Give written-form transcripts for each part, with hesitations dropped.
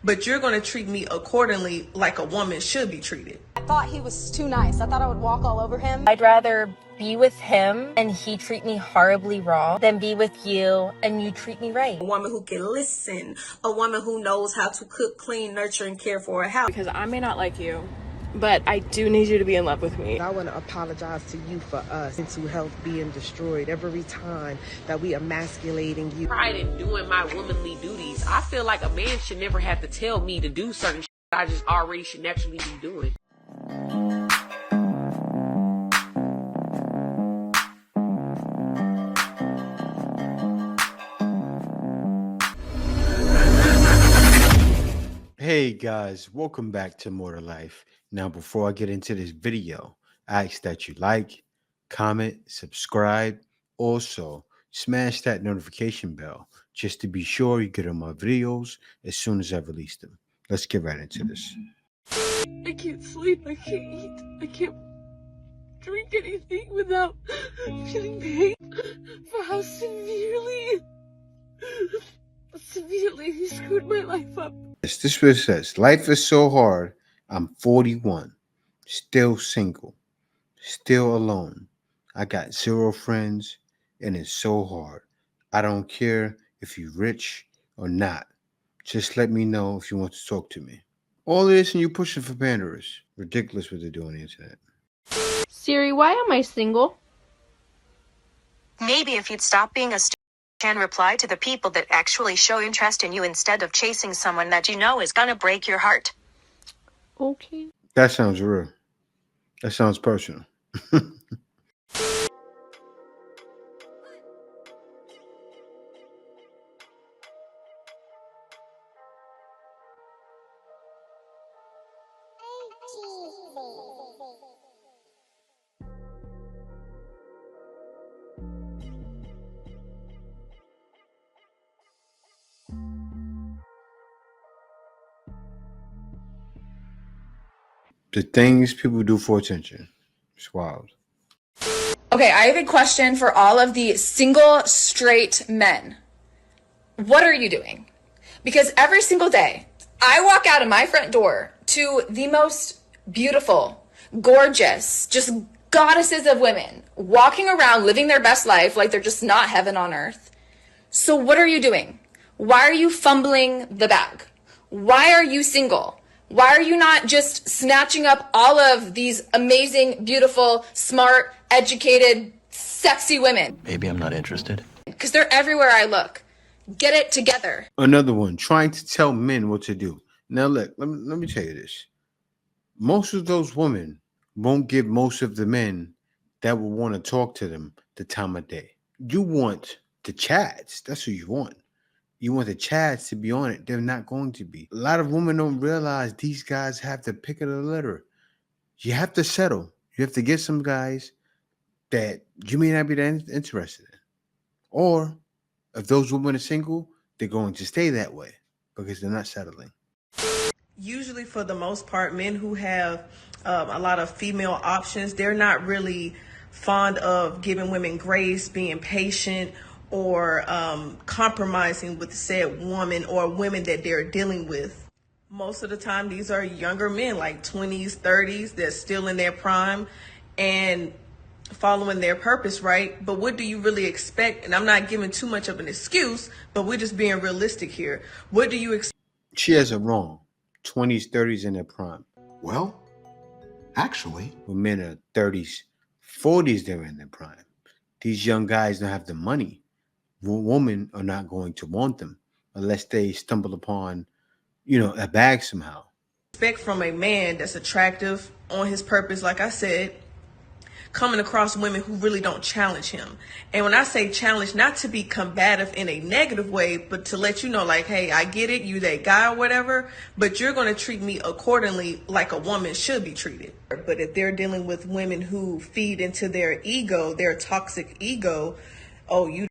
but you're going to treat me accordingly like a woman should be treated. I thought he was too nice. I thought I would walk all over him. I'd rather be with him and he treat me horribly wrong than be with you and you treat me right. A woman who can listen, a woman who knows how to cook, clean, nurture, and care for a house. Because I may not like you, but I do need you to be in love with me. I want to apologize to you for us mental health being destroyed every time that we emasculating you. Pride in doing my womanly duties. I feel like a man should never have to tell me to do certain shit I just already should naturally be doing. Hey guys, welcome back to More to Life. Now, before I get into this video, I ask that you like, comment, subscribe. Also, smash that notification bell just to be sure you get on my videos as soon as I release them. Let's get right into this. I can't sleep, I can't eat, I can't drink anything without feeling pain for how severely he screwed my life up. This is what it says. Life is so hard. I'm 41, still single, still alone. I got 0 friends, and it's so hard. I don't care if you're rich or not. Just let me know if you want to talk to me. All of this and you pushing for panderers. Ridiculous what they do on the internet. Siri, why am I single? Maybe if you'd stop being a and reply to the people that actually show interest in you instead of chasing someone that you know is gonna break your heart. Okay. That sounds real. That sounds personal. The things people do for attention. It's wild. Okay, I have a question for all of the single straight men. What are you doing? Because every single day, I walk out of my front door to the most beautiful, gorgeous, just goddesses of women walking around living their best life like they're just not heaven on earth. So what are you doing? Why are you fumbling the bag? Why are you single? Why are you not just snatching up all of these amazing, beautiful, smart, educated, sexy women? Maybe I'm not interested. Because they're everywhere I look. Get it together. Another one, trying to tell men what to do. Now, look, let me tell you this. Most of those women won't give most of the men that will want to talk to them the time of day. You want the chads. That's who you want. You want the chads to be on it. They're not going to be. A lot of women don't realize these guys have the pick of the litter. You have to settle. You have to get some guys that you may not be that interested in. Or if those women are single, they're going to stay that way because they're not settling. Usually, for the most part, men who have a lot of female options, they're not really fond of giving women grace, being patient, or compromising with said woman or women that they're dealing with. Most of the time, these are younger men, like 20s, 30s, that's still in their prime and following their purpose, right? But what do you really expect? And I'm not giving too much of an excuse, but we're just being realistic here. What do you expect? She has it wrong. 20s, 30s in their prime. Well, actually, when men are 30s, 40s, they're in their prime. These young guys don't have the money. Women are not going to want them unless they stumble upon, a bag somehow. Expect from a man that's attractive, on his purpose, like I said, coming across women who really don't challenge him. And when I say challenge, not to be combative in a negative way, but to let you know, like, hey, I get it, you that guy or whatever, but you're going to treat me accordingly like a woman should be treated. But if they're dealing with women who feed into their ego, their toxic ego, oh, you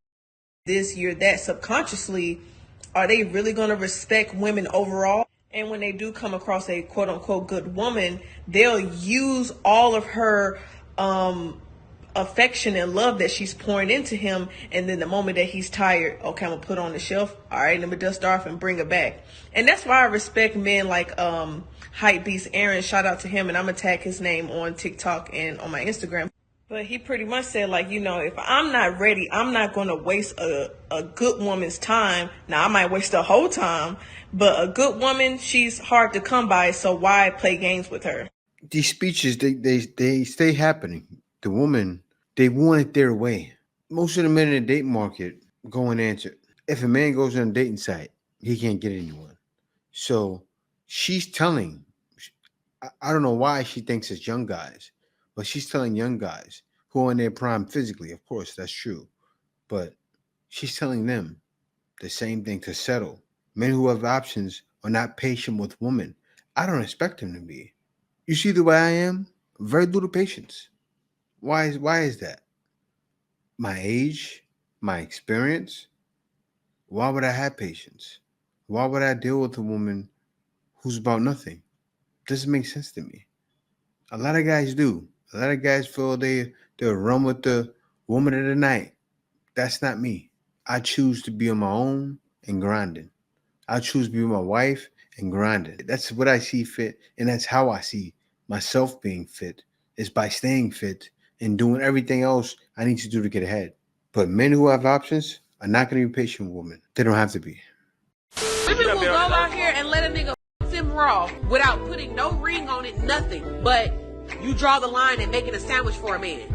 this, you're that, subconsciously, are they really going to respect women overall? And when they do come across a quote unquote good woman, they'll use all of her affection and love that she's pouring into him, and then the moment that he's tired, okay, I'm gonna put it on the shelf. All right, let me dust it off and bring it back. And that's why I respect men like Hype Beast Aaron. Shout out to him, and I'm gonna tag his name on TikTok and on my Instagram. But he pretty much said, like, you know, if I'm not ready, I'm not gonna waste a good woman's time. Now I might waste the whole time, but a good woman, she's hard to come by, so why play games with her? These speeches, they stay happening. The woman, they want it their way. Most of the men in the dating market go and answer. If a man goes on a dating site, he can't get anyone. So she's telling, I don't know why she thinks it's young guys, but she's telling young guys who are in their prime physically, of course, that's true. But she's telling them the same thing, to settle. Men who have options are not patient with women. I don't expect them to be. You see the way I am? Very little patience. Why is that? My age, my experience. Why would I have patience? Why would I deal with a woman who's about nothing? Doesn't make sense to me. A lot of guys do. A lot of guys feel they'll run with the woman of the night. That's not me. I choose to be on my own and grinding. I choose to be with my wife and grinding. That's what I see fit, and that's how I see myself being fit, is by staying fit and doing everything else I need to do to get ahead. But men who have options are not going to be patient with women. They don't have to be. Women will go out here and let a nigga f them raw without putting no ring on it, nothing. But you draw the line and making a sandwich for a man.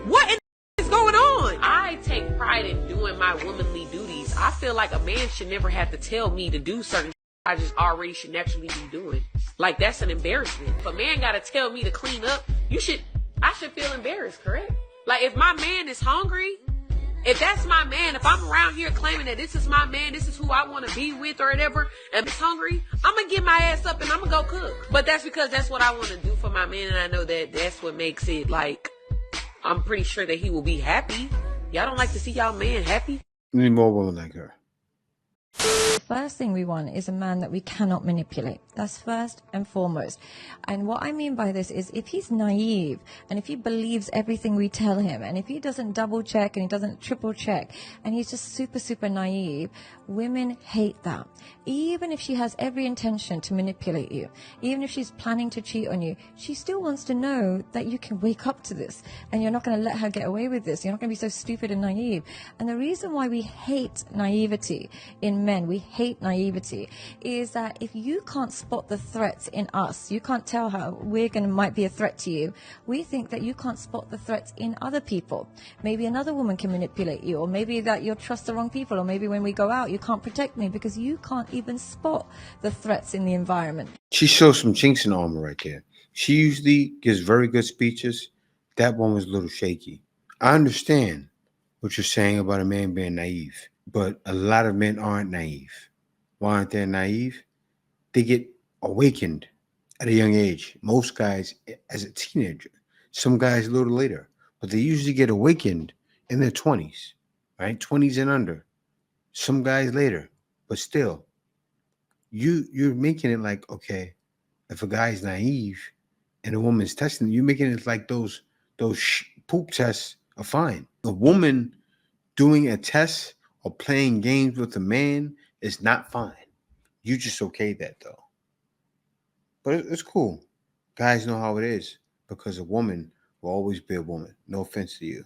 What in is going on? I take pride in doing my womanly duties. I feel like a man should never have to tell me to do certain I just already should naturally be doing. Like, that's an embarrassment. If a man gotta tell me to clean up, I should feel embarrassed, correct? Like, if my man is hungry, if that's my man, if I'm around here claiming that this is my man, this is who I want to be with or whatever, and he's hungry, I'm going to get my ass up and I'm going to go cook. But that's because that's what I want to do for my man, and I know that that's what makes it, like, I'm pretty sure that he will be happy. Y'all don't like to see y'all man happy? We need more women like her. The first thing we want is a man that we cannot manipulate. That's first and foremost. And what I mean by this is, if he's naive and if he believes everything we tell him, and if he doesn't double check and he doesn't triple check, and he's just super naive, women hate that. Even if she has every intention to manipulate you, even if she's planning to cheat on you, she still wants to know that you can wake up to this and you're not going to let her get away with this. You're not going to be so stupid and naive. And the reason why we hate naivety in men, we hate naivety, is that if you can't spot the threats in us, you can't tell her might be a threat to you, we think that you can't spot the threats in other people. Maybe another woman can manipulate you, or maybe that you'll trust the wrong people, or maybe when we go out you can't protect me because you can't even spot the threats in the environment. She shows some chinks in the armor right there. She usually gives very good speeches. That one was a little shaky. I understand what you're saying about a man being naive, but a lot of men aren't naive. Why aren't they naive? They get awakened at a young age. Most guys as a teenager, some guys a little later, but they usually get awakened in their 20s, right? 20s and under. Some guys later, but still, you're making it like, okay, if a guy's naive and a woman's testing, you're making it like those poop tests are fine. A woman doing a test or playing games with a man is not fine. You just okay that though. But it's cool. Guys know how it is, because a woman will always be a woman. No offense to you.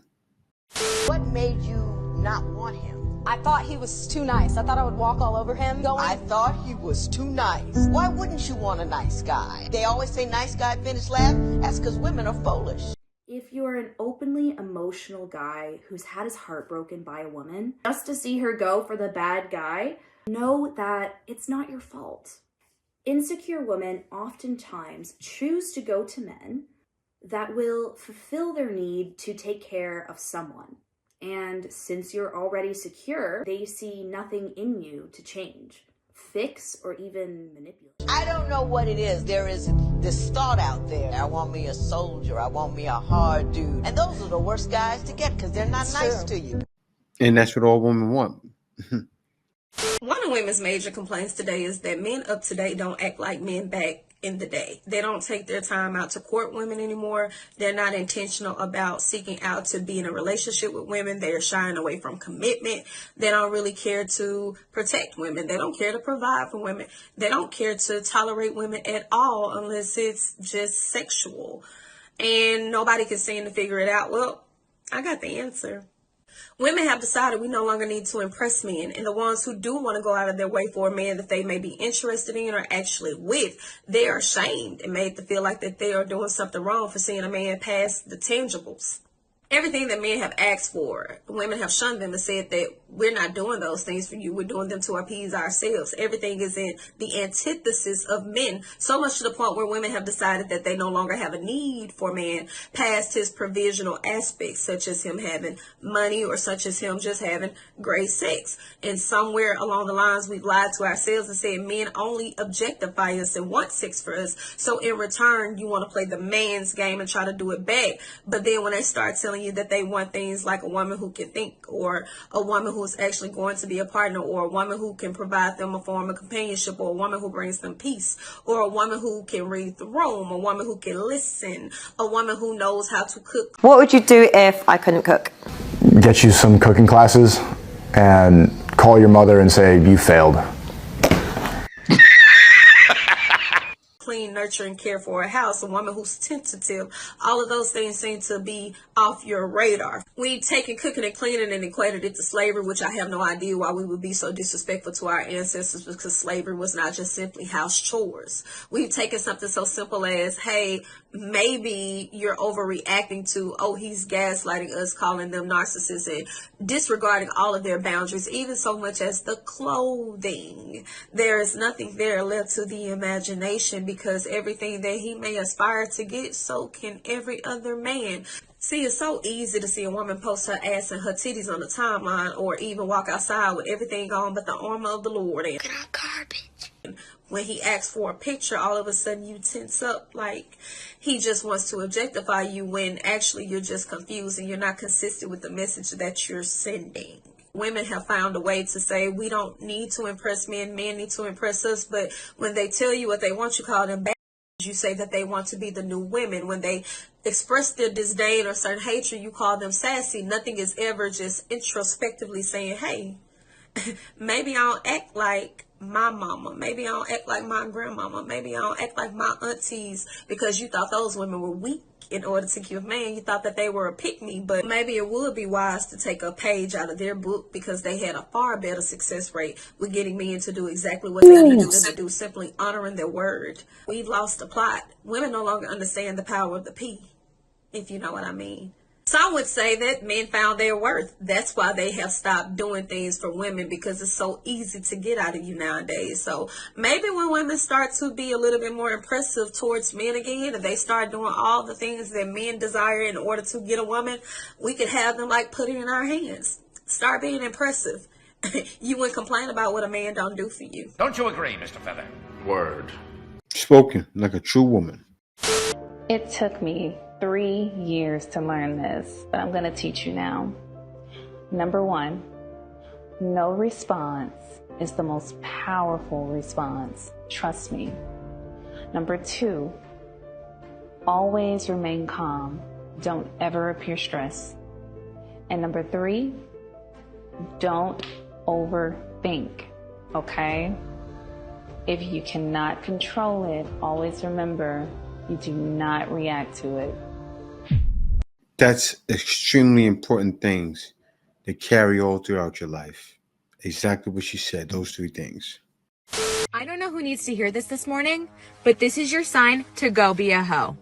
What made you not want him? I thought he was too nice. I thought I would walk all over him. I thought he was too nice. Why wouldn't you want a nice guy? They always say nice guy finish last. That's because women are foolish. If you're an openly emotional guy who's had his heart broken by a woman, just to see her go for the bad guy, know that it's not your fault. Insecure women oftentimes choose to go to men that will fulfill their need to take care of someone. And since you're already secure, they see nothing in you to change, fix, or even manipulate. I don't know what it is. There is this thought out there. I want me a soldier. I want me a hard dude. And those are the worst guys to get because they're not nice to you. And that's what all women want. One of women's major complaints today is that men up to date don't act like men back in the day. They don't take their time out to court women anymore. They're not intentional about seeking out to be in a relationship with women. They're shying away from commitment. They don't really care to protect women. They don't care to provide for women. They don't care to tolerate women at all unless it's just sexual. And nobody can seem to figure it out. Well, I got the answer. Women have decided we no longer need to impress men, and the ones who do want to go out of their way for a man that they may be interested in or actually with, they are shamed and made to feel like that they are doing something wrong for seeing a man past the tangibles. Everything that men have asked for, women have shunned them and said that we're not doing those things for you. We're doing them to appease ourselves. Everything is in the antithesis of men, so much to the point where women have decided that they no longer have a need for man past his provisional aspects, such as him having money or such as him just having great sex. And somewhere along the lines, we've lied to ourselves and said men only objectify us and want sex for us. So in return, you want to play the man's game and try to do it back. But then when they start telling you that they want things like a woman who can think, or a woman who's actually going to be a partner, or a woman who can provide them a form of companionship, or a woman who brings them peace, or a woman who can read the room, a woman who can listen, a woman who knows how to cook. What would you do if I couldn't cook? Get you some cooking classes and call your mother and say you failed. Clean, nurture, and care for a house, a woman who's tentative. All of those things seem to be off your radar. We've taken cooking and cleaning and equated it to slavery, which I have no idea why we would be so disrespectful to our ancestors, because slavery was not just simply house chores. We've taken something so simple as, hey, maybe you're overreacting to, oh, he's gaslighting us, calling them narcissists, and disregarding all of their boundaries, even so much as the clothing. There is nothing there left to the imagination, because everything that he may aspire to get, so can every other man. See, it's so easy to see a woman post her ass and her titties on the timeline, or even walk outside with everything on but the armor of the Lord. And garbage. When he asks for a picture, all of a sudden you tense up like he just wants to objectify you, when actually you're just confused and you're not consistent with the message that you're sending. Women have found a way to say we don't need to impress men, men need to impress us, but when they tell you what they want, you call them bad. You say that they want to be the new women. When they express their disdain or certain hatred, you call them sassy. Nothing is ever just introspectively saying, hey, maybe I don't act like my mama, maybe I don't act like my grandmama, maybe I don't act like my aunties, because you thought those women were weak in order to give man. You thought that they were a pick-me, but maybe it would be wise to take a page out of their book, because they had a far better success rate with getting men to do exactly what they need to do, simply honoring their word. We've lost the plot. Women no longer understand the power of the P, if you know what I mean. Some would say that men found their worth. That's why they have stopped doing things for women, because it's so easy to get out of you nowadays. So maybe when women start to be a little bit more impressive towards men again, and they start doing all the things that men desire in order to get a woman, we could have them like put it in our hands. Start being impressive. You wouldn't complain about what a man don't do for you. Don't you agree, Mr. Feather? Word. Spoken like a true woman. It took me 3 years to learn this, but I'm going to teach you now. Number 1, no response is the most powerful response. Trust me. Number 2, always remain calm. Don't ever appear stressed. And number 3, don't overthink, okay? If you cannot control it, always remember, you do not react to it. That's extremely important things that carry all throughout your life. Exactly what she said, those 3 things. I don't know who needs to hear this morning, but this is your sign to go be a hoe.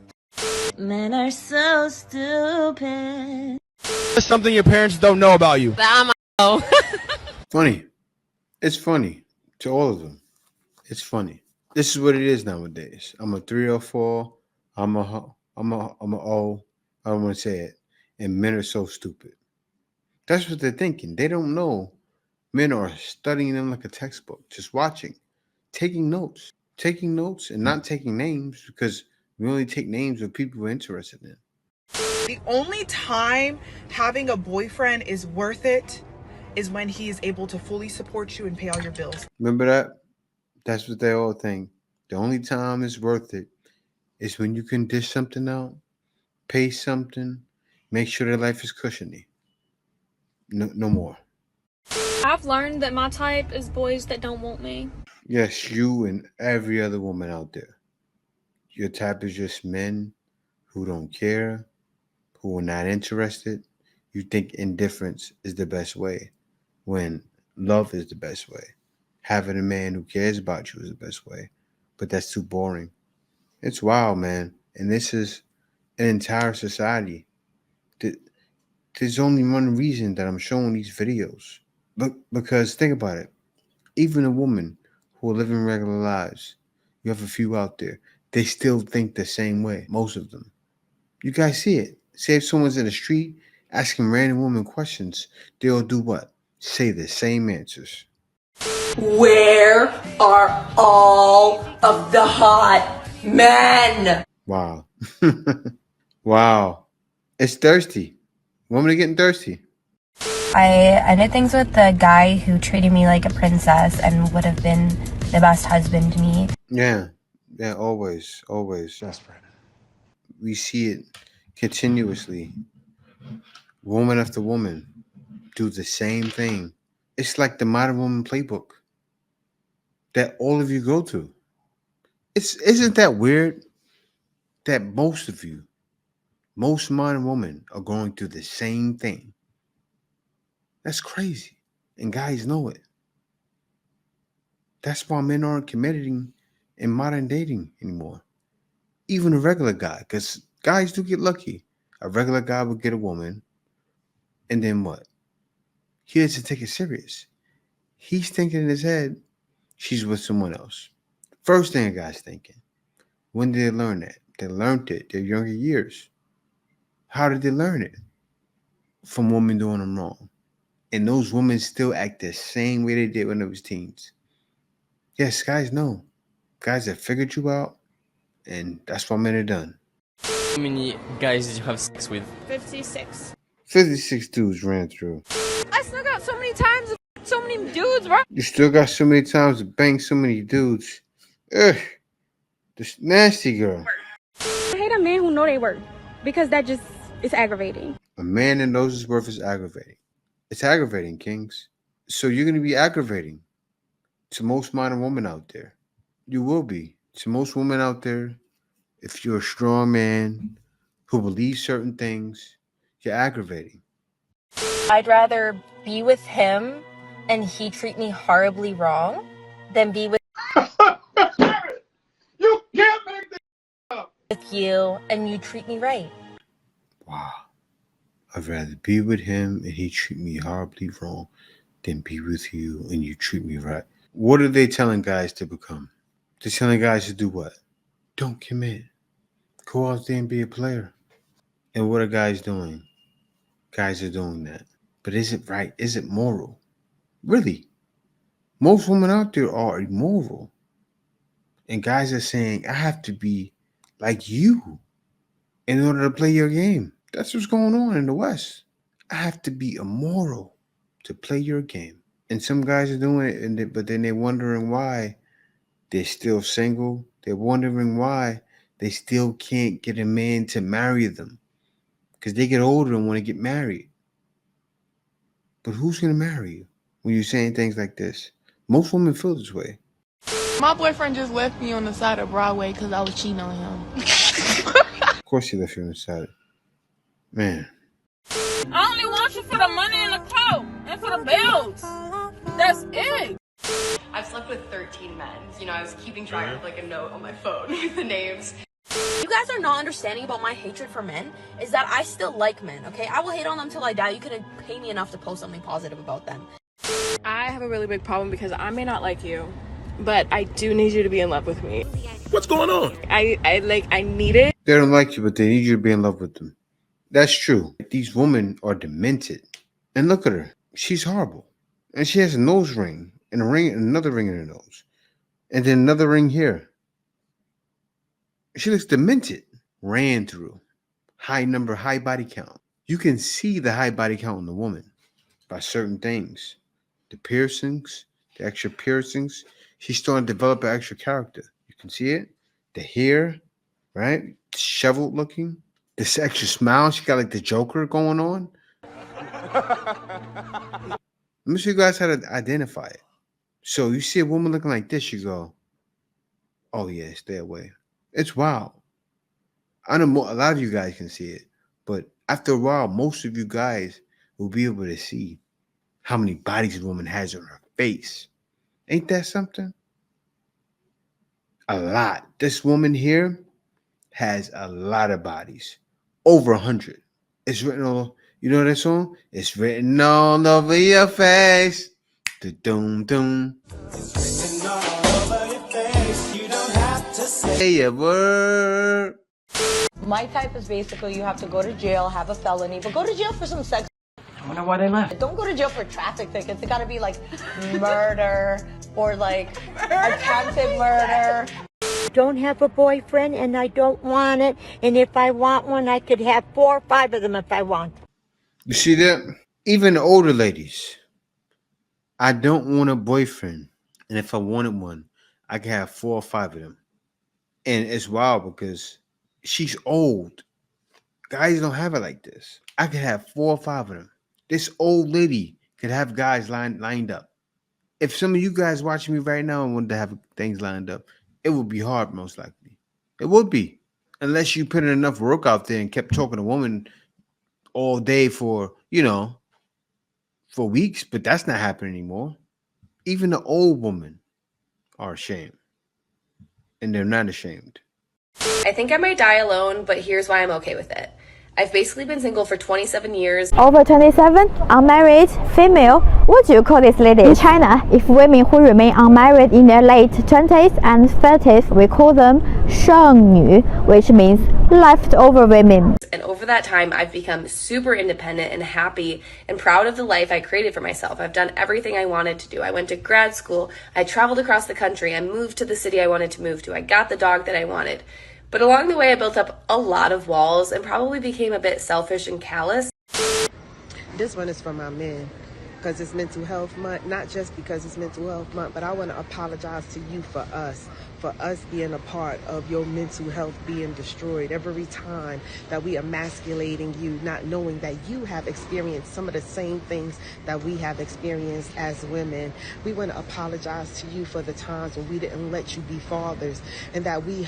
Men are so stupid. That's something your parents don't know about you. I'm a hoe. Funny. It's funny to all of them. It's funny. This is what it is nowadays. I'm a 3 or 4. I'm a O. I don't want to say it. And men are so stupid. That's what they're thinking. They don't know. Men are studying them like a textbook, just watching, taking notes and not taking names, because we only take names of people we're interested in. The only time having a boyfriend is worth it is when he is able to fully support you and pay all your bills. Remember that? That's what they all think. The only time it's worth it is when you can dish something out, pay something, make sure their life is cushiony. No more. I've learned that my type is boys that don't want me. Yes, you and every other woman out there. Your type is just men who don't care, who are not interested. You think indifference is the best way when love is the best way. Having a man who cares about you is the best way. But that's too boring. It's wild, man. And this is an entire society. There's only one reason that I'm showing these videos. But because think about it. Even a woman who are living regular lives, you have a few out there, they still think the same way, most of them. You guys see it. Say if someone's in the street asking random women questions, they'll do what? Say the same answers. Where are all of the hot men? Wow. Wow. It's thirsty. Women are getting thirsty. I did things with the guy who treated me like a princess and would have been the best husband to me. Yeah. Yeah, always. Desperate. We see it continuously. Woman after woman do the same thing. It's like the modern woman playbook that all of you go to. Isn't that weird that most of you, most modern women are going through the same thing? That's crazy. And guys know it. That's why men aren't committing in modern dating anymore. Even a regular guy, because guys do get lucky. A regular guy would get a woman, and then what? He doesn't take it serious. He's thinking in his head, she's with someone else. First thing a guy's thinking. When did they learn that? They learned it their younger years. How did they learn it? From women doing them wrong. And those women still act the same way they did when they was teens. Yes, guys know. Guys have figured you out, and that's why men are done. How many guys did you have sex with? 56. 56 dudes ran through. I still got so many times with so many dudes, bro. You still got so many times to bang so many dudes. Ugh. This nasty girl. I hate a man who know they work because that just is aggravating. A man that knows his worth is aggravating. It's aggravating, kings. So you're going to be aggravating to most modern women out there. You will be. To most women out there, if you're a strong man who believes certain things, you're aggravating. I'd rather be with him and he treat me horribly wrong than be with You can't make this up. you and you treat me right. Wow. I'd rather be with him and he treat me horribly wrong than be with you and you treat me right. What are they telling guys to become? They're telling guys to do what? Don't commit. Go out there and be a player. And what are guys doing? Guys are doing that. But is it right? Is it moral? Really? Most women out there are immoral. And guys are saying, I have to be like you in order to play your game. That's what's going on in the West. I have to be immoral to play your game. And some guys are doing it, but then they're wondering why they're still single. They're wondering why they still can't get a man to marry them. Because they get older and want to get married. But who's going to marry you when you're saying things like this? Most women feel this way. My boyfriend just left me on the side of Broadway because I was cheating on him. Of course he left you on the side. Man. I only want you for the money and the clothes and for the bills. That's it. I've slept with 13 men. You know, I was keeping track of like a note on my phone with the names. You guys are not understanding about my hatred for men is that I still like men, okay? I will hate on them till I die. You couldn't pay me enough to post something positive about them. I have a really big problem because I may not like you, but I do need you to be in love with me. What's going on? I need it. They don't like you, but they need you to be in love with them. That's true. These women are demented. And look at her. She's horrible. And she has a nose ring and a ring, another ring in her nose. And then another ring here. She looks demented. Ran through. High number, high body count. You can see the high body count in the woman by certain things. The piercings, the extra piercings. She's starting to develop an extra character. You can see it. The hair, right? Disheveled looking. This extra smile. She got like the Joker going on. Let me show you guys how to identify it. So you see a woman looking like this, you go, oh yeah, stay away. It's wild. I know a lot of you guys can see it, but after a while, most of you guys will be able to see how many bodies a woman has on her face. Ain't that something? A lot. This woman here has a lot of bodies. Over 100. It's written all, you know that song? It's written all over your face. Doom doom. Say a word. My type is basically you have to go to jail, have a felony, but go to jail for some sex. I wonder why they left. Don't go to jail for traffic tickets. It gotta be like murder or like attempted murder. Don't have a boyfriend and I don't want it. And if I want one, I could have 4 or 5 of them if I want. You see that? Even the older ladies. I don't want a boyfriend. And if I wanted one, I could have 4 or 5 of them. And it's wild because she's old. Guys don't have it like this. I could have 4 or 5 of them. This old lady could have guys lined up. If some of you guys watching me right now wanted to have things lined up, it would be hard, most likely. It would be. Unless you put in enough work out there and kept talking to women all day for, for weeks. But that's not happening anymore. Even the old women are ashamed. And they're not ashamed. I think I might die alone, but here's why I'm okay with it. I've basically been single for 27 years. Over 27, unmarried, female. What do you call this lady? In China, if women who remain unmarried in their late 20s and 30s, we call them 剩女, which means leftover women. And over that time, I've become super independent and happy and proud of the life I created for myself. I've done everything I wanted to do. I went to grad school. I traveled across the country. I moved to the city I wanted to move to. I got the dog that I wanted. But along the way, I built up a lot of walls and probably became a bit selfish and callous. This one is for my men because it's Mental Health Month, not just because it's Mental Health Month, but I want to apologize to you for us being a part of your mental health being destroyed every time that we emasculating you, not knowing that you have experienced some of the same things that we have experienced as women. We want to apologize to you for the times when we didn't let you be fathers and that we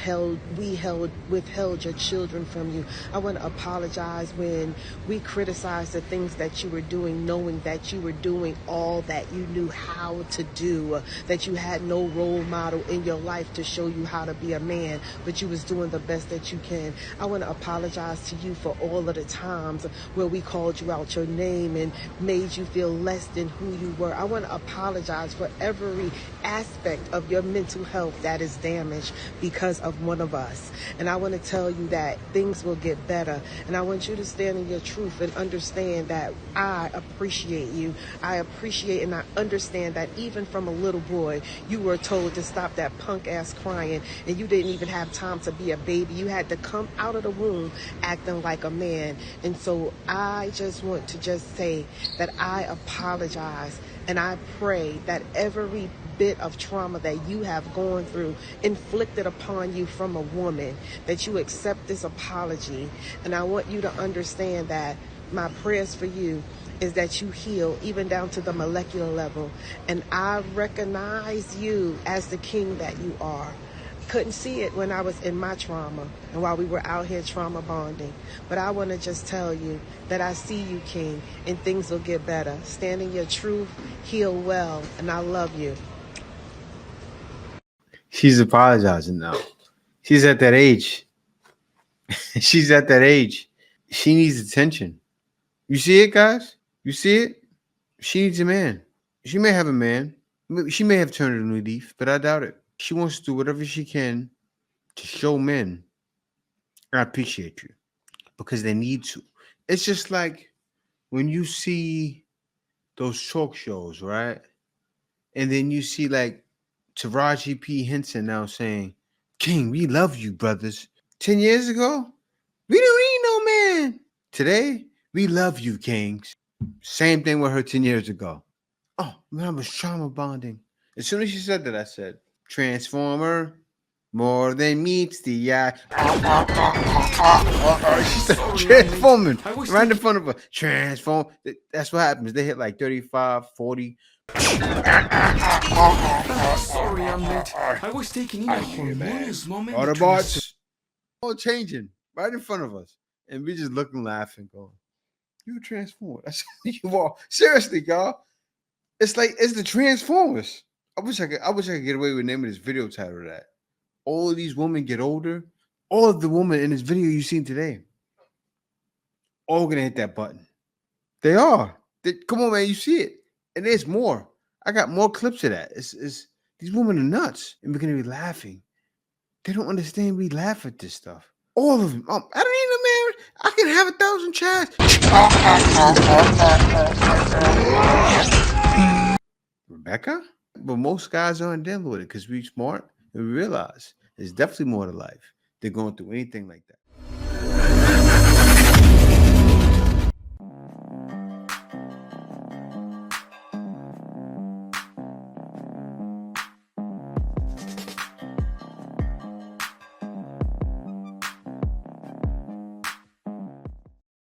withheld your children from you. I want to apologize when we criticized the things that you were doing, knowing that you were doing all that you knew how to do, that you had no role model in your life to show you how to be a man, but you was doing the best that you can. I want to apologize to you for all of the times where we called you out your name and made you feel less than who you were. I want to apologize for every aspect of your mental health that is damaged because of one of us. And I want to tell you that things will get better. And I want you to stand in your truth and understand that I appreciate you. I appreciate and I understand that even from a little boy, you were told to stop that punk ass crying and you didn't even have time to be a baby. You had to come out of the womb acting like a man. And so I just want to just say that I apologize and I pray that every bit of trauma that you have gone through inflicted upon you from a woman, that you accept this apology. And I want you to understand that my prayers for you is that you heal even down to the molecular level. And I recognize you as the king that you are. Couldn't see it when I was in my trauma and while we were out here trauma bonding. But I want to just tell you that I see you, King, and things will get better. Stand in your truth, heal well, and I love you. She's apologizing now. She's at that age. She's at that age. She needs attention. You see it, guys? You see it? She needs a man. She may have a man. She may have turned a new leaf, but I doubt it. She wants to do whatever she can to show men I appreciate you because they need to. It's just like when you see those talk shows, right? And then you see like Taraji P. Henson now saying, King, we love you, brothers. 10 years ago, we don't need no man. Today, we love you, Kings. Same thing with her 10 years ago. Oh, man, I was trauma bonding. As soon as she said that, I said, Transformer, More than meets the eye. She's transforming right in front of her. Transform. That's what happens. They hit like 35, 40. Sorry, I'm late. I was taking in a harmonious moment. Autobots all changing right in front of us. And we just looking, laughing, going, you transformed. That's you are. Seriously, y'all. It's the Transformers. I wish I could get away with naming this video title of that. All of these women get older. All of the women in this video you've seen today, all gonna hit that button. They are. Come on, man, you see it. And there's more. I got more clips of that. It's these women are nuts. And we're gonna be laughing. They don't understand we laugh at this stuff. All of them. I don't need no marriage. I can have 1,000 chats. Rebecca? But most guys aren't dealing with it because we're smart and we realize there's definitely more to life than going through anything like that.